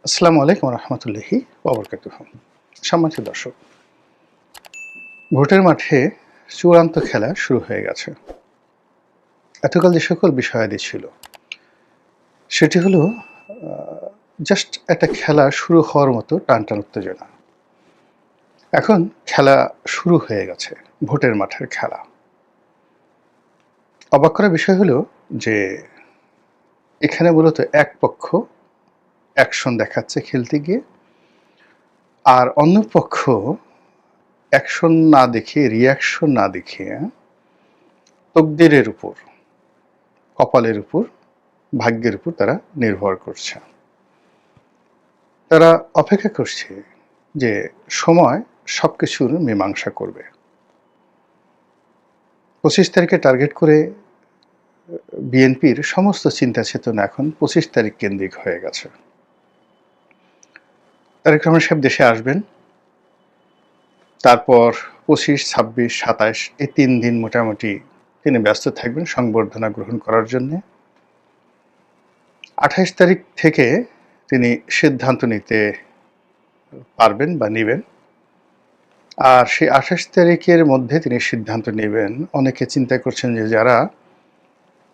আসসালামু আলাইকুম রহমতুল্লাহি ওয়া সম্মানিত দর্শক, ভোটের মাঠে চূড়ান্ত খেলা শুরু হয়ে গেছে। এতকাল যে সকল বিষয়াদি ছিল সেটি হলো জাস্ট একটা খেলা শুরু হওয়ার মতো টানটান উত্তেজনা। এখন খেলা শুরু হয়ে গেছে, ভোটের মাঠের খেলা। অবাক করার বিষয় হলো যে এখানে মূলত এক পক্ষ অ্যাকশন দেখাচ্ছে খেলতে গিয়ে, আর অন্য পক্ষ অ্যাকশন না দেখিয়ে, রিয়াকশন না দেখিয়ে তকদিরের উপর, কপালের উপর, ভাগ্যের উপর তারা নির্ভর করছে। তারা অপেক্ষা করছে যে সময় সবকিছুর মীমাংসা করবে। ২৫ তারিখে টার্গেট করে বিএনপির সমস্ত চিন্তা চেতনা এখন ২৫ তারিখ কেন্দ্রিক হয়ে গেছে। তারেক রহমান সাহেব দেশে আসবেন, তারপর ২৫, ২৬, ২৭ এই ৩ দিন মোটামুটি তিনি ব্যস্ত থাকবেন সংবর্ধনা গ্রহণ করার জন্যে। ২৮ তারিখ থেকে তিনি সিদ্ধান্ত নিতে পারবেন বা নেবেন। আর সেই ২৮ তারিখের মধ্যে তিনি সিদ্ধান্ত নেবেন। অনেকে চিন্তা করছেন যে যারা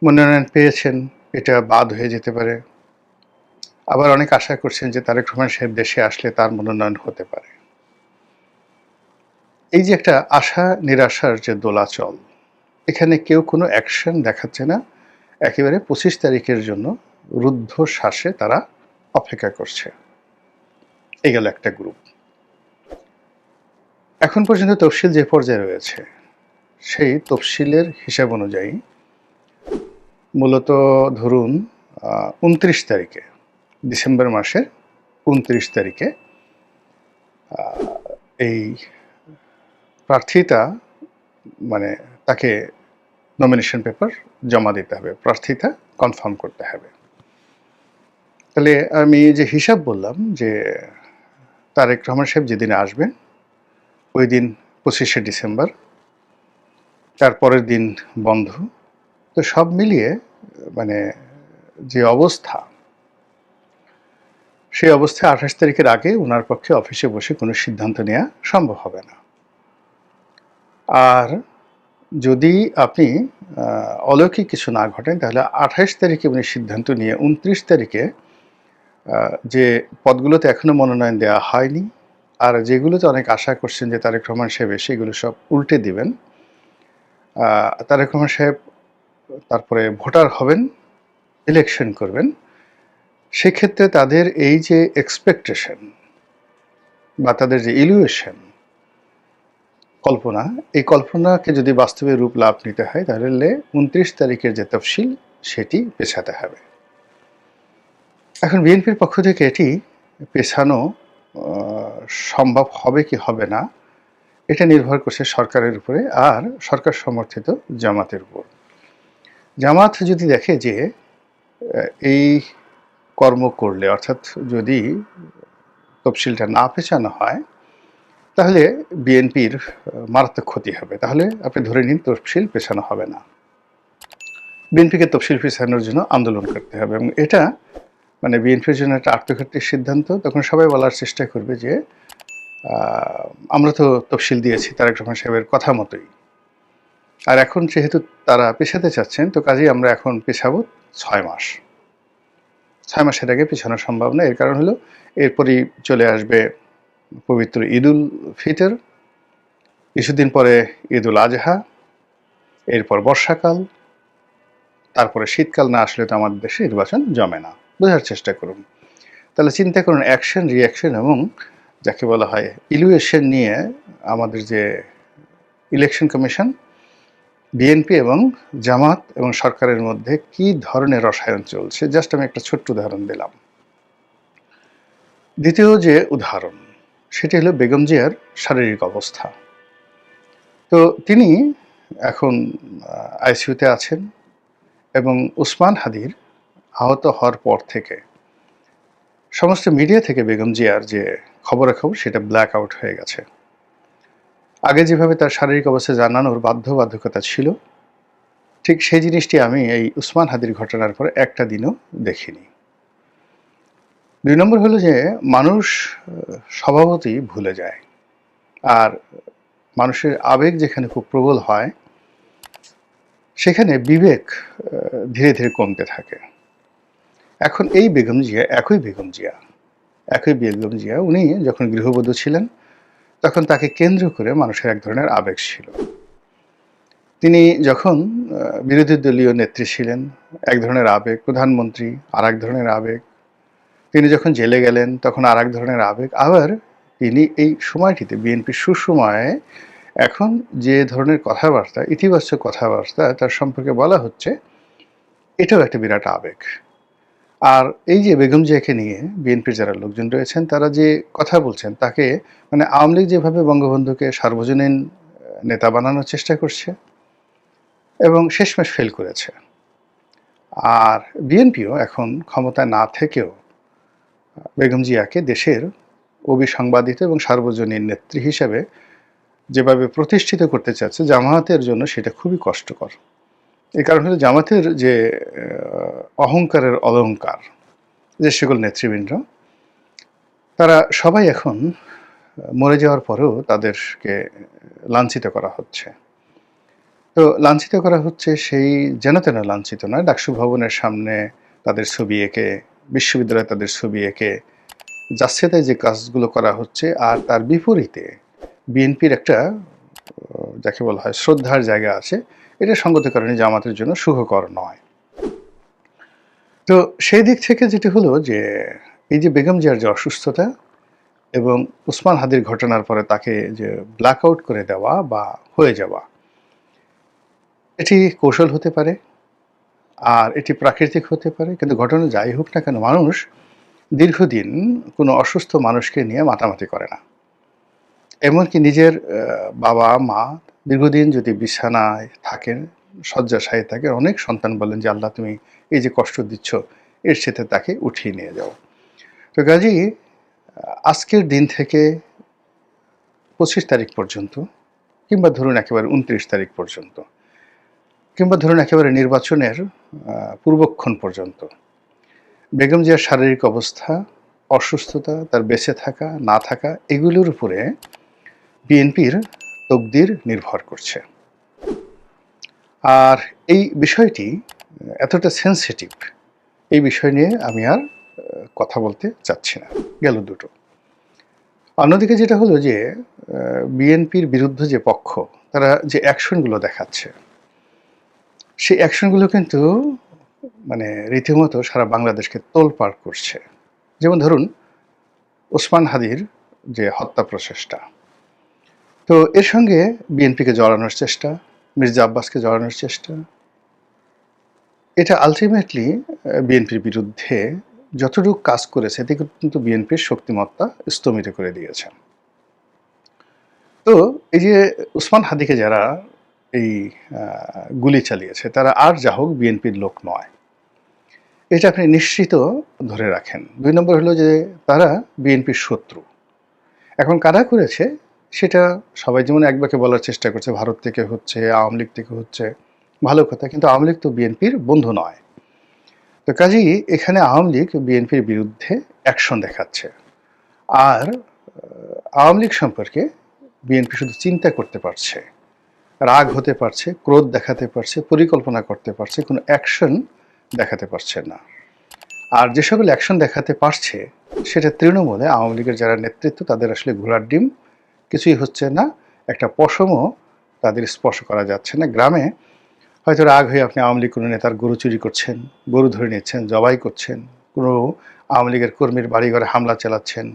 মনোনয়ন পেয়েছেন এটা বাদ হয়ে যেতে পারে। আবার অনেক আশা করছেন যে তারেক রহমান সাহেব দেশে আসলে তার মনোনয়ন হতে পারে। এই যে একটা আশা নিরাশার যে দোলাচল, এখানে কেউ কোনো অ্যাকশন দেখাচ্ছে না। একেবারে ২৫ তারিখের জন্য রুদ্ধশ্বাসে তারা অপেক্ষা করছে। এই গেল একটা গ্রুপ। এখন পর্যন্ত তফসিল যে পর্যায়ে রয়েছে সেই তফসিলের হিসাব অনুযায়ী মূলত ধরুন ২৯ তারিখে, ডিসেম্বর মাসের ২৯ তারিখে এই প্রার্থীটা মানে তাকে নমিনেশন পেপার জমা দিতে হবে, প্রার্থীতা কনফার্ম করতে হবে। তাহলে আমি যে হিসাব বললাম যে তারেক রহমান সাহেব যেদিন আসবেন ওই দিন ২৫শে ডিসেম্বর, তারপরের দিন বন্ধ। তো সব মিলিয়ে মানে যে অবস্থা, সেই অবস্থায় ২৮ তারিখের আগে ওনার পক্ষে অফিসে বসে কোনো সিদ্ধান্ত নেওয়া সম্ভব হবে না। আর যদি আপনি অলৌকিক কিছু না ঘটেন তাহলে ২৮ তারিখে উনি সিদ্ধান্ত নিয়ে ২৯ তারিখে যে পদগুলোতে এখনও মনোনয়ন দেওয়া হয়নি আর যেগুলোতে অনেক আশা করছেন যে তারেক রহমান সাহেব এসে এগুলো সব উল্টে দিবেন, তারেক রহমান সাহেব তারপরে ভোটার হবেন, ইলেকশন করবেন। সেক্ষেত্রে তাদের এই যে এক্সপেকটেশন বা তাদের যে ইলিউশন, কল্পনা, এই কল্পনাকে যদি বাস্তবে রূপ লাভ নিতে হয় তাহলে ২৯ তারিখের যে তফসিল সেটি পেছাতে হবে। এখন বিএনপির পক্ষ থেকে এটি পেছানো সম্ভব হবে কি হবে না এটা নির্ভর করছে সরকারের উপরে আর সরকার সমর্থিত জামাতের উপর। জামাত যদি দেখে যে এই কর্ম করলে, অর্থাৎ যদি তফসিলটা না পেছানো হয় তাহলে বিএনপির মারাত্মক ক্ষতি হবে, তাহলে আপনি ধরে নিন তফসিল পেছানো হবে না। বিএনপিকে তফসিল পেছানোর জন্য আন্দোলন করতে হবে এবং এটা মানে বিএনপির জন্য একটা আত্মঘাতীর সিদ্ধান্ত। তখন সবাই বলার চেষ্টা করবে যে আমরা তো তফসিল দিয়েছি তারেক রহমান সাহেবের কথা মতোই, আর এখন যেহেতু তারা পেছাতে চাচ্ছেন তো কাজেই আমরা এখন পেছাবো ৬ মাস। ৬ মাসের আগে পেছানো সম্ভব না। এর কারণ হলো এরপরই চলে আসবে পবিত্র ঈদুল ফিতর, কিছুদিন পরে ঈদুল আজহা, এরপর বর্ষাকাল, তারপরে শীতকাল না আসলে তো আমাদের দেশে নির্বাচন জমে না। বোঝার চেষ্টা করুন। তাহলে চিন্তা করুন অ্যাকশন, রিয়াকশন এবং যাকে বলা হয় ইলিউশন নিয়ে আমাদের যে ইলেকশন কমিশন, বিএনপি এবং জামাত এবং সরকারের মধ্যে কি ধরনের রসায়ন চলছে, জাস্ট আমি একটা ছোট্ট উদাহরণ দিলাম। দ্বিতীয় যে উদাহরণ সেটি হলো বেগম জিয়ার শারীরিক অবস্থা। তো তিনি এখন আইসিইউতে আছেন এবং ওসমান হাদির আহত হওয়ার পর থেকে সমস্ত মিডিয়া থেকে বেগম জিয়ার যে খবরাখবর সেটা ব্ল্যাক আউট হয়ে গেছে। আগে যেভাবে তার শারীরিক অবস্থা জানানোর বাধ্যবাধকতা ছিল, ঠিক সেই জিনিসটি আমি এই ওসমান হাদির ঘটনার পরে একটা দিনও দেখিনি। ২ নম্বর হলো যে মানুষ স্বভাবতই ভুলে যায়। আর মানুষের আবেগ যেখানে খুব প্রবল হয়, সেখানে বিবেক ধীরে, ধীরে কমতে থাকে। এখন এই বেগম জিয়া, একই বেগম জিয়া উনি যখন গৃহবধূ ছিলেন, তখন তাকে কেন্দ্র করে মানুষের এক ধরনের আবেগ ছিল। তিনি যখন বিরোধী দলীয় নেত্রী ছিলেন, এক ধরনের আবেগ, প্রধানমন্ত্রী আরেক ধরনের আবেগ। তিনি যখন জেলে গেলেন তখন আরেক ধরনের আবেগ। আবার তিনি এই সময়টিতে বিএনপির সুসময়ে এখন যে ধরনের কথাবার্তা, ইতিবাচক কথাবার্তা তার সম্পর্কে বলা হচ্ছে, এটাও একটা বিরাট আবেগ। আর এই যে বেগম জিয়াকে নিয়ে বিএনপির যারা লোকজন রয়েছেন তারা যে কথা বলছেন, তাকে মানে আওয়ামী লীগ যেভাবে বঙ্গবন্ধুকে সার্বজনীন নেতা বানানোর চেষ্টা করছে এবং শেষমেশ ফেল করেছে, আর বিএনপিও এখন ক্ষমতায় না থেকেও বেগম জিয়াকে দেশের অবিসংবাদিত এবং সার্বজনীন নেত্রী হিসেবে যেভাবে প্রতিষ্ঠিত করতে চাচ্ছে, জামায়াতের জন্য সেটা খুবই কষ্টকর। এই কারণ হলো জামাতের যে অহংকারের অলংকার, যে সকল নেতৃবৃন্দ, তারা সবাই এখন মরে যাওয়ার পরেও তাদেরকে লাঞ্ছিত করা হচ্ছে। তো লাঞ্ছিত করা হচ্ছে সেই যেন তেন লাঞ্ছিত নয়, ডাকসু ভবনের সামনে তাদের ছবি এঁকে, বিশ্ববিদ্যালয়ে তাদের ছবি এঁকে যাচ্ছেতাই যে কাজগুলো করা হচ্ছে, আর তার বিপরীতে বিএনপির একটা যাকে বলা হয় শ্রদ্ধার জায়গা আছে, এটা সঙ্গত কারণে জামাতের জন্য সুখকর নয়। তো সেই দিক থেকে যেটি হলো যে এই যে বেগম জিয়ার যে অসুস্থতা এবং উসমান হাদির ঘটনার পরে তাকে যে ব্ল্যাক আউট করে দেওয়া বা হয়ে যাওয়া, এটি কৌশল হতে পারে আর এটি প্রাকৃতিক হতে পারে, কিন্তু ঘটনা যাই হোক না কেন, মানুষ দীর্ঘদিন কোনো অসুস্থ মানুষকে নিয়ে মাতামাতি করে না। এমনকি নিজের বাবা মা দীর্ঘদিন যদি বিছানায় থাকেন, শয্যাশায়ী থাকেন, অনেক সন্তান বলেন যে আল্লাহ তুমি এই যে কষ্ট দিচ্ছ, এর সাথে তাকে উঠিয়ে নিয়ে যাও। তো কাজেই আজকের দিন থেকে 25 তারিখ পর্যন্ত, কিংবা ধরুন একেবারে 29 তারিখ পর্যন্ত, কিংবা ধরুন একেবারে নির্বাচনের পূর্বক্ষণ পর্যন্ত বেগম জিয়ার শারীরিক অবস্থা, অসুস্থতা, তার বেঁচে থাকা না থাকা, এগুলোর উপরে বিএনপির তকদির নির্ভর করছে। আর এই বিষয়টি এতটা সেন্সিটিভ, এই বিষয় নিয়ে আমি আর কথা বলতে চাচ্ছি না। গেল দুটো। অন্যদিকে যেটা হলো যে বিএনপির বিরুদ্ধে যে পক্ষ, তারা যে অ্যাকশনগুলো দেখাচ্ছে, সেই অ্যাকশনগুলো কিন্তু মানে রীতিমতো সারা বাংলাদেশকে তোলপাড় করছে। যেমন ধরুন ওসমান হাদির যে হত্যা প্রচেষ্টা, তো এর সঙ্গে বিএনপিকে জড়ানোর চেষ্টা, মির্জা আব্বাসকে জড়ানোর চেষ্টা, এটা আলটিমেটলি বিএনপির বিরুদ্ধে যতটুকু কাজ করেছে এতে কিন্তু বিএনপির শক্তিমত্তা স্তমিত করে দিয়েছে। তো এই যে ওসমান হাদিকে যারা এই গুলি চালিয়েছে, তারা আর যা হোক বিএনপির লোক নয়, এটা আপনি নিশ্চিত ধরে রাখেন। 2 নম্বর হলো যে তারা বিএনপির শত্রু। এখন কারা করেছে সেটা সবাই যেমন একবাকে বলার চেষ্টা করছে, ভারত থেকে হচ্ছে, আওয়ামী লীগ থেকে হচ্ছে, ভালো কথা, কিন্তু আওয়ামী লীগ তো বিএনপির বন্ধু নয়। তো কাজেই এখানে আওয়ামী লীগ বিএনপির বিরুদ্ধে অ্যাকশন দেখাচ্ছে, আর আওয়ামী লীগ সম্পর্কে বিএনপি শুধু চিন্তা করতে পারছে, রাগ হতে পারছে, ক্রোধ দেখাতে পারছে, পরিকল্পনা করতে পারছে, কোনো অ্যাকশন দেখাতে পারছে না। আর যে সকল অ্যাকশন দেখাতে পারছে সেটা তৃণমূলে আওয়ামী লীগের যারা নেতৃত্ব, তাদের আসলে ঘোড়ার ডিম, কিছুই হচ্ছে না, একটা পশমও তাদের স্পর্শ করা যাচ্ছে না। গ্রামে হয়তো রাগ হয়ে আপনি আওয়ামী লীগ কোনো নেতার গরু চুরি করছেন, গরু ধরে নিচ্ছেন, জবাই করছেন, কোনো আওয়ামী লীগের কর্মীর বাড়িঘরে হামলা চালাচ্ছেন,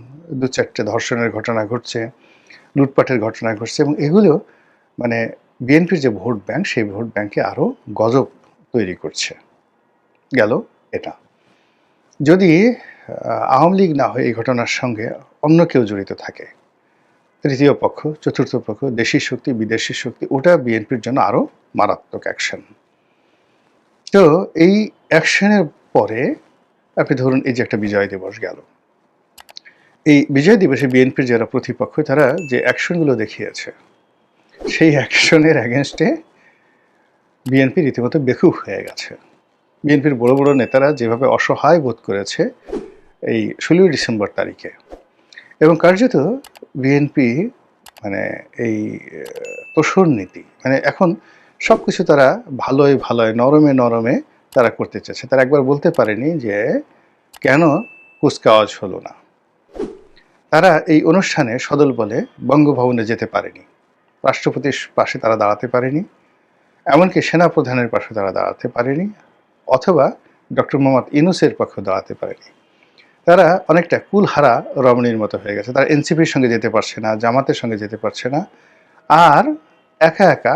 2-4টে ধর্ষণের ঘটনা ঘটছে, লুটপাটের ঘটনা ঘটছে, এবং এগুলো মানে বিএনপির যে ভোট ব্যাংক, সেই ভোট ব্যাংকে আরও গজব তৈরি করছে। গেল এটা। যদি আওয়ামী লীগ না হয়ে এই ঘটনার সঙ্গে অন্য কেউ জড়িত থাকে, তৃতীয় পক্ষ, চতুর্থ পক্ষ, দেশি শক্তি, বিদেশি শক্তি, ওটা বিএনপির জন্য আরও মারাত্মক অ্যাকশন। তো এই অ্যাকশনের পরে আপনি ধরুন এই যে একটা বিজয় দিবস গেল, এই বিজয় দিবসে বিএনপির যারা প্রতিপক্ষ, তারা যে অ্যাকশনগুলো দেখিয়েছে, সেই অ্যাকশনের অ্যাগেনস্টে বিএনপি রীতিমতো বেকুব হয়ে গেছে। বিএনপির বড় বড় নেতারা যেভাবে অসহায় বোধ করেছে, এই 16 ডিসেম্বর তারিখে। এবং কার্যত বিএনপি মানে এই তোষর নীতি, মানে এখন সব কিছু তারা ভালোয় ভালোয় নরমে নরমে তারা করতে চাচ্ছে। তারা একবার বলতে পারেনি যে কেন কুচকাওয়াজ হলো না। তারা এই অনুষ্ঠানে সদল বলে বঙ্গভবনে যেতে পারেনি, রাষ্ট্রপতির পাশে তারা দাঁড়াতে পারেনি, এমনকি সেনাপ্রধানের পাশে তারা দাঁড়াতে পারেনি, অথবা ডক্টর মোহাম্মদ ইউনূসের পক্ষে দাঁড়াতে পারেনি। তারা অনেকটা কুলহারা রমণীর মতো হয়ে গেছে। তারা এনসিপির সঙ্গে যেতে পারছে না, জামাতের সঙ্গে যেতে পারছে না, আর একা একা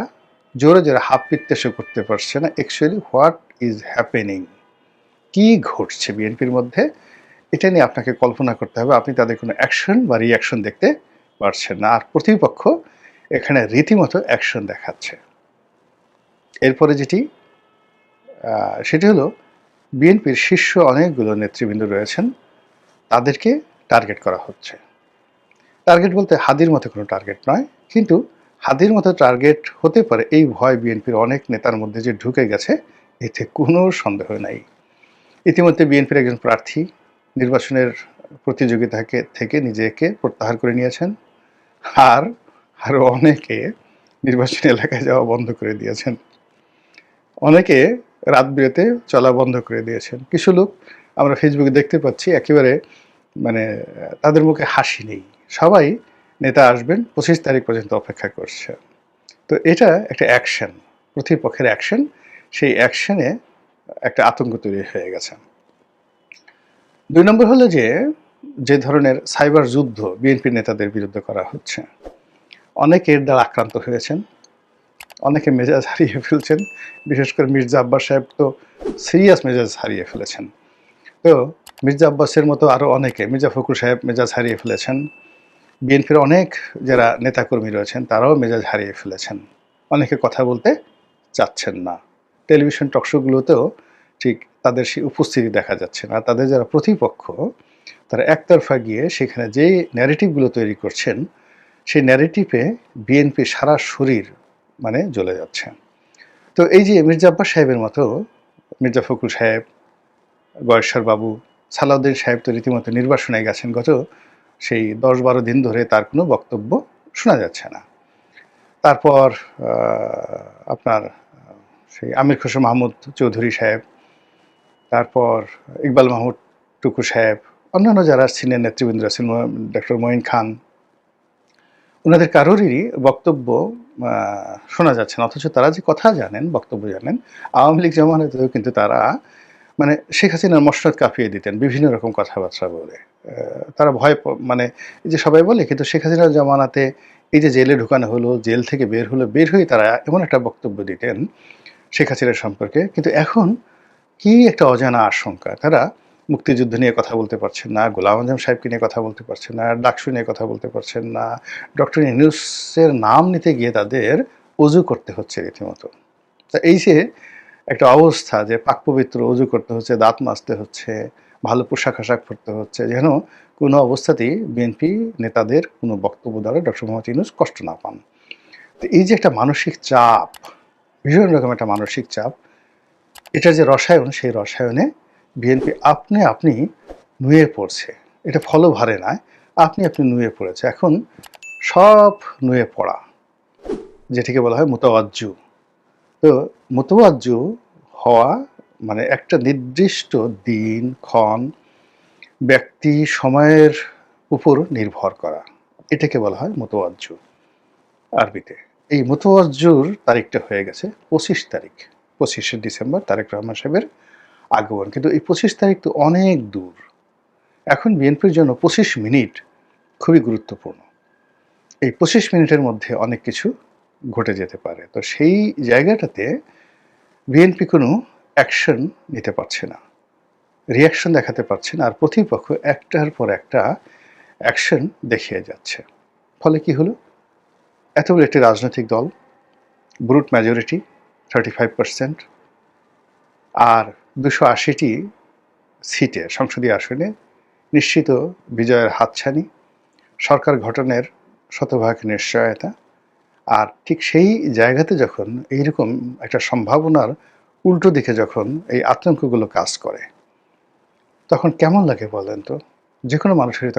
জোরে জোরে হাত পিত্তেশো করতে পারছে না। অ্যাকচুয়ালি হোয়াট ইজ হ্যাপেনিং, কি ঘটছে বিএনপির মধ্যে, এটা নিয়ে আপনাকে কল্পনা করতে হবে। আপনি তাদের কোনো অ্যাকশন বা রিয়াকশন দেখতে পারছেন না, আর প্রতিপক্ষ এখানে রীতিমতো অ্যাকশন দেখাচ্ছে। এরপরে যেটি সেটি হলো বিএনপির শীর্ষ অনেকগুলো নেতৃবৃন্দ রয়েছেন, তাদেরকে টার্গেট করা হচ্ছে। টার্গেট বলতে হাদির মতো কোনো টার্গেট নয়, কিন্তু হাদির মতো টার্গেট হতে পারে এই ভয় বিএনপির অনেক নেতার মধ্যে যে ঢুকে গেছে, এতে কোনো সন্দেহ নাই। ইতিমধ্যে বিএনপির একজন প্রার্থী নির্বাচনের প্রতিযোগিতা থেকে নিজেকে প্রত্যাহার করে নিয়েছেন, আর আরও অনেকে নির্বাচনী এলাকায় যাওয়া বন্ধ করে দিয়েছেন, অনেকে রাত বিরেতে চলা বন্ধ করে দিয়েছেন। কিছু লোক আমরা ফেসবুকে দেখতে পাচ্ছি একেবারে মানে তাদের মুখে হাসি নেই, সবাই নেতা আসবেন 25 তারিখ পর্যন্ত অপেক্ষা করছে। তো এটা একটা অ্যাকশন, প্রতিপক্ষের অ্যাকশন, সেই অ্যাকশনে একটা আতঙ্ক তৈরি হয়ে গেছে। 2 নম্বর হলো যে ধরনের সাইবার যুদ্ধ বিএনপি নেতাদের বিরুদ্ধে করা হচ্ছে, অনেকে এর দ্বারা আক্রান্ত হয়েছেন, অনেকে মেজাজ হারিয়ে ফেলছেন। বিশেষ করে মির্জা আব্বাস সাহেব তো সিরিয়াস মেজাজ হারিয়ে ফেলেছেন। তো মির্জা আব্বাসের মতো আরও অনেকে, মির্জা ফখরুল সাহেব মেজাজ হারিয়ে ফেলেছেন, বিএনপির অনেক যারা নেতাকর্মী রয়েছেন তারাও মেজাজ হারিয়ে ফেলেছেন, অনেকে কথা বলতে চাচ্ছেন না, টেলিভিশন টকশোগুলোতেও ঠিক তাদের সেই উপস্থিতি দেখা যাচ্ছে না। তাদের যারা প্রতিপক্ষ তারা একতরফা গিয়ে সেখানে যে ন্যারেটিভগুলো তৈরি করছেন, সেই ন্যারেটিভে বিএনপি সারা শরীর মানে জ্বলে যাচ্ছে। তো এই যে মির্জা আব্বাস সাহেবের মতো, মির্জা ফখরুল সাহেব, গয়েশ্বর বাবু, সালাউদ্দিন সাহেব তো রীতিমতো নির্বাসনে গেছেন, গত সেই 10-12 দিন ধরে তার কোনো বক্তব্য শোনা যাচ্ছে না। তারপর আপনার সেই আমির খসরু মাহমুদ চৌধুরী সাহেব, তারপর ইকবাল মাহমুদ টুকু সাহেব, অন্যান্য যারা সিনিয়র নেতৃবৃন্দ আছেন, ডক্টর মঈন খান, ওনাদের কারোরই বক্তব্য শোনা যাচ্ছে না। অথচ তারা যে কথা জানেন, বক্তব্য জানেন, আওয়ামী লীগ জামানাতেও কিন্তু তারা মানে শেখ হাসিনার মসনদ কাঁপিয়ে দিতেন বিভিন্ন রকম কথাবার্তা বলে। তারা ভয় মানে এই যে সবাই বলে, কিন্তু শেখ হাসিনার জামানাতে এই যে জেলে ঢুকানো হলো, জেল থেকে বের হলো, বের হয়ে তারা এমন একটা বক্তব্য দিতেন শেখ হাসিনার সম্পর্কে। কিন্তু এখন কি একটা অজানা আশঙ্কা, তারা মুক্তিযুদ্ধ নিয়ে কথা বলতে পারছেন না, গোলাম আজম সাহেবকে নিয়ে কথা বলতে পারছেন না, ডাকসু নিয়ে কথা বলতে পারছেন না, ডক্টর ইউনূসের নাম নিতে গিয়ে তাদের অজু করতে হচ্ছে রীতিমতো। তা এই যে একটা অবস্থা, যে পাক পবিত্র অজু করতে হচ্ছে, দাঁত মাজতে হচ্ছে, ভালো পোশাক আশাক পরতে হচ্ছে, যেন কোনো অবস্থাতেই বিএনপি নেতাদের কোনো বক্তব্য দ্বারা ডক্টর মোহাম্মদ ইউনূস কষ্ট না পান। তো এই যে একটা মানসিক চাপ, ভীষণ রকম একটা মানসিক চাপ, এটা যে রসায়ন, সেই রসায়নে বিএনপি আপনি নুয়ে পড়ছে। এটা ফলভারে নয়, আপনি নুয়ে পড়েছে। এখন সব নুয়ে পড়া, যেটিকে বলা হয় মুতাওয়াজ্জু। তো মুতাওয়াজ্জু হওয়া মানে একটা নির্দিষ্ট দিন, ক্ষণ, ব্যক্তি, সময়ের উপর নির্ভর করা, এটাকে বলা হয় মুতাওয়াজ্জু আরবিতে। এই মুতাওয়াজ্জুর তারিখটা হয়ে গেছে 25 তারিখ, 25শে ডিসেম্বর তারেক রহমান সাহেবের আগমন। কিন্তু এই 25 তারিখ তো অনেক দূর। এখন বিএনপির জন্য 25 মিনিট খুবই গুরুত্বপূর্ণ। এই 25 মিনিটের মধ্যে অনেক কিছু ঘটে যেতে পারে। তো সেই জায়গাটাতে বিএনপি কোনো অ্যাকশন নিতে পারছে না, রিয়াকশন দেখাতে পারছে না, আর প্রতিপক্ষ একটার পর একটা অ্যাকশন দেখিয়ে যাচ্ছে। ফলে কি হলো, এত বড় একটি রাজনৈতিক দল, ব্রুট মেজরিটি 35%, আর 280টি সিটে, সংসদীয় আসনে নিশ্চিত বিজয়ের হাতছানি, সরকার গঠনের শতভাগ নিশ্চয়তা। আর ঠিক সেই জায়গাতে যখন এইরকম একটা সম্ভাবনার উল্টো দিকে যখন এই আতঙ্কগুলো কাজ করে, তখন কেমন লাগে বলেন তো? যেকোনো মানুষেরই